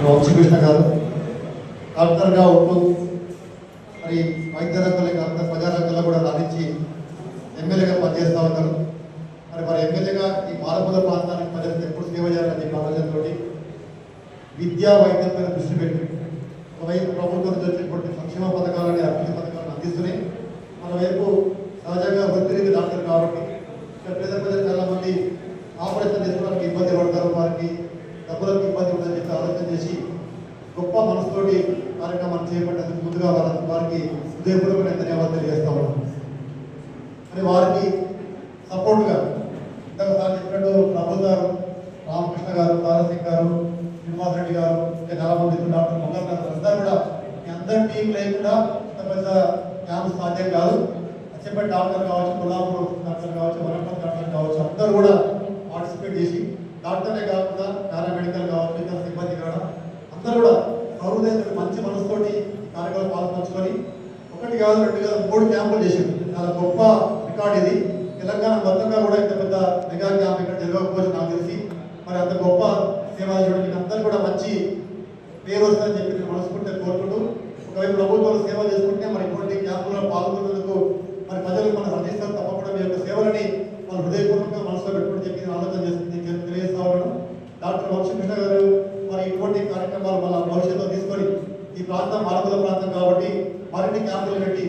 వంశీకృష్ణ గారు డాక్టర్గా ఉంటూ మరి వైద్య రంగంలో కాకుండా ప్రజా రంగంలో కూడా రాణించి ఎమ్మెల్యేగా పనిచేస్తూ ఉన్నారు. మరి ఎమ్మెల్యేగా ఈ మాలమూల ప్రాంతానికి ప్రజలకు ఎప్పుడు సేవ చేయాలని చెప్పి ఆలోచనతో విద్యా వైద్యం మీద దృష్టి పెట్టి ఒకవైపు ప్రభుత్వం నుంచి వచ్చేటువంటి సంక్షేమ పథకాలని అభివృద్ధి పథకాలను అందిస్తూనే మరోవైపు సహజంగా వృత్తిరీతి డాక్టర్ కాబట్టి పేద ప్రజలు చాలా మంది ఆపరేషన్ చేసుకోవడానికి ఇబ్బంది పడతారు, వారికి డబ్బులకు ఇబ్బంది ఉందని చెప్పి ఆలోచన చేసి గొప్ప మనసుతోటి కార్యక్రమాన్ని చేపట్టేందుకు ముందుగా వారికి హృదయపూర్వకమైన ధన్యవాదాలు తెలియజేస్తా ఉన్నాం. మరి వారికి సపోర్ట్గా ఇంతకుసారి చెప్పినట్టు ప్రభు గారు, రామకృష్ణ గారు, తారసింగ్ గారు, శ్రీనివాస్ రెడ్డి గారు, చాలా మంది డాక్టర్ మొగల్ గారు అందరూ కూడా మీ అందరి టీం లేకుండా ఇంత పెద్ద క్యాంప్ సాధ్యం కాదు. చెప్పండి డాక్టర్ కావచ్చు, కొల్లాపూర్ డాక్టర్ కావచ్చు, వరంగల్ డాక్టర్ కావచ్చు, అందరూ కూడా పార్టిసిపేట్ చేసి డాక్టర్లే కాకుండా పారామెడికల్ కావచ్చు, ఇతర సిబ్బంది కూడా అందరూ కూడా సౌహృదయంతో మంచి మనసుతోటి ఈ కార్యక్రమం పాల్పంచుకొని 1 కాదు 2 కాదు 3 క్యాంపులు చేసింది. చాలా గొప్ప రికార్డ్ ఇది. తెలంగాణ మొత్తంగా కూడా ఇంత పెద్ద మెగా క్యాంప్ ఇక్కడ జరగకపోవచ్చు నాకు తెలిసి. మరి అంత గొప్ప సేవ చేయడానికి అందరూ కూడా మంచి పేరు వస్తుందని చెప్పి నేను మనస్ఫూర్తిగా కోరుకుంటూ, ఒకవైపు ప్రభుత్వాలు సేవ చేసుకుంటే మరి ఇటువంటి క్యాంపుల్లో పాల్గొన్నందుకు మరి ప్రజలు మనం అందిస్తారు. తప్పకుండా మీ యొక్క సేవలని మన హృదయపూర్వకంగా మనసులో పెట్టుకుని చెప్పి నేను ఆలోచన చేస్తుంది తెలియజేస్తా ఉన్నాను. డాక్టర్ వంశీకృష్ణ గారు మరి ఇటువంటి కార్యక్రమాలు మన భవిష్యత్తులో తీసుకొని ఈ ప్రాంతం మాలమూల ప్రాంతం కాబట్టి మరిన్ని క్యాంపులు పెట్టి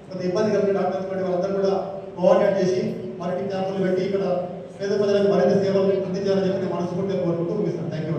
కొంత ఇబ్బంది కలిగిన డాక్టర్స్ బట్టి వాళ్ళందరూ కూడా కోఆర్డినేట్ చేసి మరిన్ని క్యాంపులు పెట్టి ఇక్కడ పేద ప్రజలకు మరింత సేవలు అందించాలని చెప్పి మనస్ఫూర్తిగా కోరుకుంటూ ముగిస్తాను. Thank you.